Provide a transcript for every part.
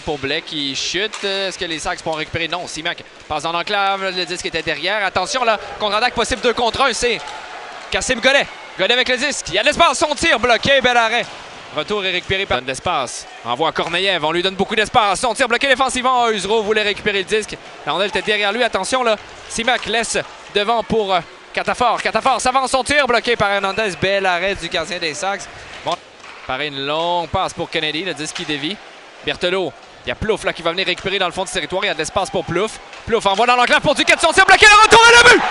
Pour Blais qui chute. Est-ce que les Sags pourront récupérer? Non. Simac passe dans l'enclave. Le disque était derrière. Attention là. Contre-attaque possible 2 contre 1. C'est Kassim Godet. Godet avec le disque. Il y a de l'espace. Son tir bloqué. Bel arrêt. Retour est récupéré par l'espace. Envoie à Korneyev. On lui donne beaucoup d'espace. Son tir bloqué défensivement. Uzro voulait récupérer le disque. La rondelle était derrière lui. Attention là. Simac laisse devant pour Catafort. Catafort s'avance. Son tir bloqué par Hernandez. Bel arrêt du gardien des Sags. Bon. Pareil, une longue passe pour Kennedy. Le disque qui dévie. Berthelot, il y a Plouffe là qui va venir récupérer dans le fond du territoire. Il y a de l'espace pour Plouffe. Plouffe envoie dans l'enclave pour Duquette. Son tir bloqué, le retour et le but!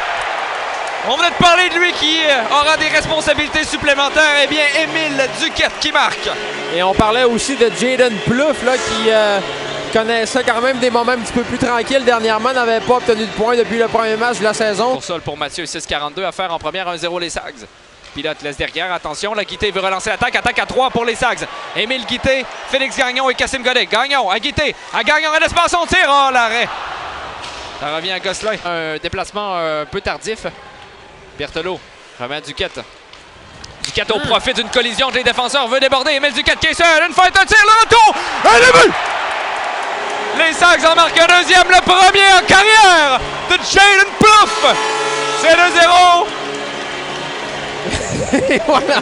On venait de parler de lui qui aura des responsabilités supplémentaires. Eh bien, Émile Duquette qui marque. Et on parlait aussi de Jaden Plouffe là, qui connaissait quand même des moments un petit peu plus tranquilles dernièrement. N'avait pas obtenu de points depuis le premier match de la saison. Pour sol pour Mathieu, 6-42 à faire en première, 1-0 les Sags. Pilote laisse derrière, attention, là, Guité veut relancer l'attaque, attaque à 3 pour les Sags. Émile Guité, Félix Gagnon et Kassim Godet. Gagnon à Guité, à Gagnon, un espace, on tire, oh l'arrêt. Ça revient à Gosselin. Un déplacement un peu tardif. Berthelot remet à Duquette. Duquette au profit d'une collision, les défenseurs veut déborder. Émile Duquette qui est seul, une fight, un tir, le retour, et le but. Les Sags en marquent un deuxième, le premier en carrière de Jaden Plouffe. C'est 2-0. Voilà,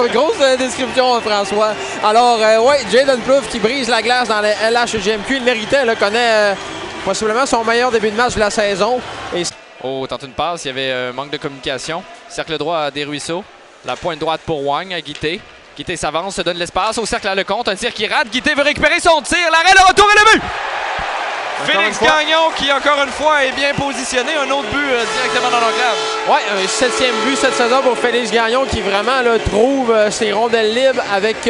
grosse description, François. Alors, oui, Jaden Plouffe qui brise la glace dans le LHGMQ. Il méritait, là, connaît possiblement son meilleur début de match de la saison. Et... Oh, tente une passe, il y avait un manque de communication. Cercle droit à Desruisseaux. La pointe droite pour Wang à Guité. Guité s'avance, se donne l'espace au cercle à Lecomte. Un tir qui rate. Guité veut récupérer son tir. L'arrêt, le retour et le but! Félix Gagnon qui, encore une fois, est bien positionné. Un autre but directement dans l'enclave. Oui, un 7e but cette saison pour Félix Gagnon qui vraiment là, trouve ses rondelles libres avec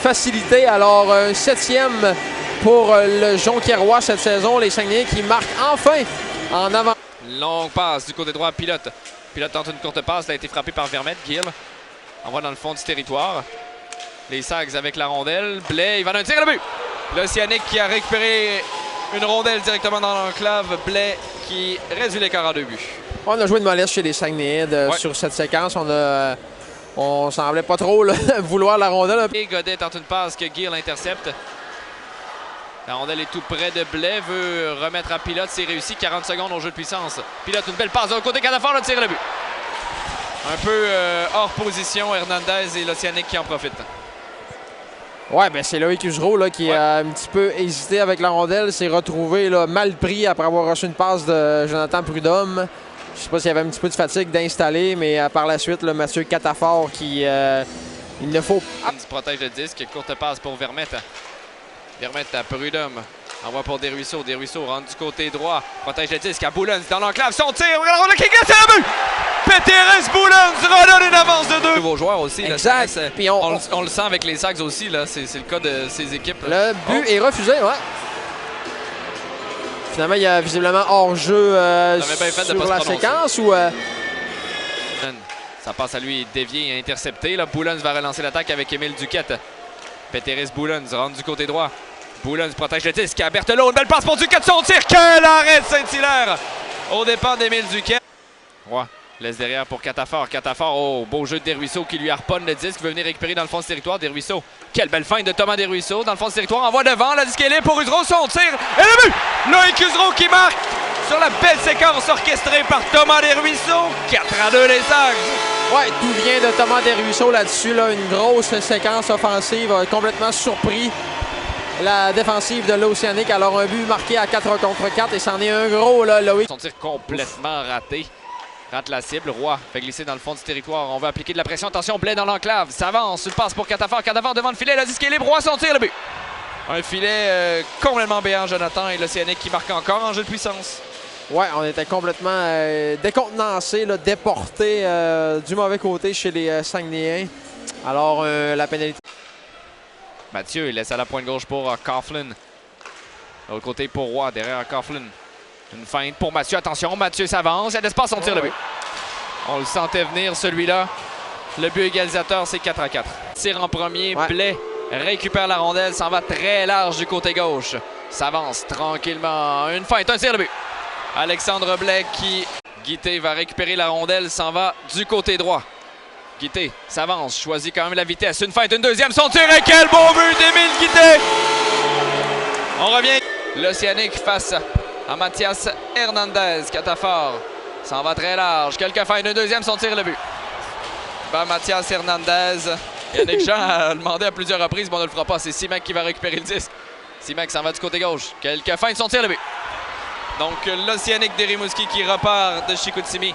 facilité. Alors, un 7e pour le Jonquiérois cette saison. Les Saguenayens qui marquent enfin en avant. Longue passe du côté droit à Pilote. Pilote tente une courte passe. Elle a été frappée par Vermette. Gill envoie dans le fond du territoire. Les Sags avec la rondelle. Blais, il va d'un tir le but. L'Océanique qui a récupéré une rondelle directement dans l'enclave. Blais qui réduit l'écart à 2 buts. On a joué de mollesse chez les Saguenayens sur cette séquence. On semblait pas trop là, vouloir la rondelle. Et Godet tente une passe que Gill intercepte. La rondelle est tout près de Blais. Veut remettre à Pilote. C'est réussi. 40 secondes au jeu de puissance. Pilote, une belle passe de l'autre côté. Catafort, le tir le but. Un peu hors position. Hernandez et l'Océanique qui en profitent. Ouais, ben c'est Loïc Uzro là, qui a un petit peu hésité avec la rondelle. S'est retrouvé là, mal pris après avoir reçu une passe de Jonathan Prudhomme. Je sais pas s'il y avait un petit peu de fatigue d'installer, mais par la suite, là, Mathieu Catafort qui... il ne faut... Il protège le disque. Courte passe pour Vermette. Vermette à Prudhomme. Envoie pour Desruisseaux. Desruisseaux rentre du côté droit. Protège le disque à Boulons dans l'enclave. Son tir. Regarde le kick. C'est le but! Péteres Boulons redonne une avance de 2. Nouveaux joueurs aussi. Exact. Là, puis on le sent avec les Sags aussi. C'est le cas de ces équipes. Là. Le but est refusé, ouais. Finalement, il y a visiblement hors-jeu sur la séquence ou... Ça passe à lui, dévié et intercepté. Là, Boulons va relancer l'attaque avec Émile Duquette. Péteres Boulons rentre du côté droit. Boulons protège le disque à Berthelot. Une belle passe pour Duquette. Son tir. Quel arrêt de Saint-Hilaire au départ d'Émile Duquette. Ouais. Laisse derrière pour Catafort. Catafort, oh, beau jeu de Desruisseaux qui lui harponne le disque. Veut venir récupérer dans le fond du territoire. Desruisseaux. Quelle belle feinte de Thomas Desruisseaux. Dans le fond du territoire, envoie devant. La disque est libre pour Uzro. Son tir. Et le but! Loïc Uzro qui marque sur la belle séquence orchestrée par Thomas Desruisseaux. 4-2 les Sags. Ouais, tout vient de Thomas Desruisseaux là-dessus. Là, une grosse séquence offensive. Complètement surpris la défensive de l'Océanique. Alors, un but marqué à 4 contre 4. Et c'en est un gros, là, Loïc. Son tir complètement raté. Rate la cible. Roy fait glisser dans le fond du territoire. On va appliquer de la pression. Attention, Blais dans l'enclave. S'avance. Une passe pour Catafort. Catafort devant le filet. La disque est libre. Roy son tir, le but. Un filet complètement béant, Jonathan. Et l'Océanique qui marque encore en jeu de puissance. Ouais, on était complètement décontenancés, déportés du mauvais côté chez les Saguenayens. Alors, la pénalité. Mathieu, il laisse à la pointe gauche pour Coughlin. De l'autre côté pour Roy, derrière Coughlin. Une feinte pour Mathieu. Attention, Mathieu s'avance. Il y a de l'espace, on tire le but. On le sentait venir, celui-là. Le but égalisateur, c'est 4-4. Tire en premier. Ouais. Blais récupère la rondelle. S'en va très large du côté gauche. S'avance tranquillement. Une feinte, un tir, le but. Alexandre Blais qui... Guité va récupérer la rondelle. S'en va du côté droit. Guité s'avance. Choisit quand même la vitesse. Une feinte, une deuxième. Son tir et quel beau but d'Émile Guité! revient. L'Océanique face à Mathias Hernandez. Catafort s'en va très large. Quelques fins. Le deuxième, son tir le but. Mathias Hernandez. Yannick Jean a demandé à plusieurs reprises, mais on ne le fera pas. C'est Simac qui va récupérer le disque. Simac s'en va du côté gauche. Quelques fins de son tir le but. Donc l'Océanique de Rimouski qui repart de Chicoutimi.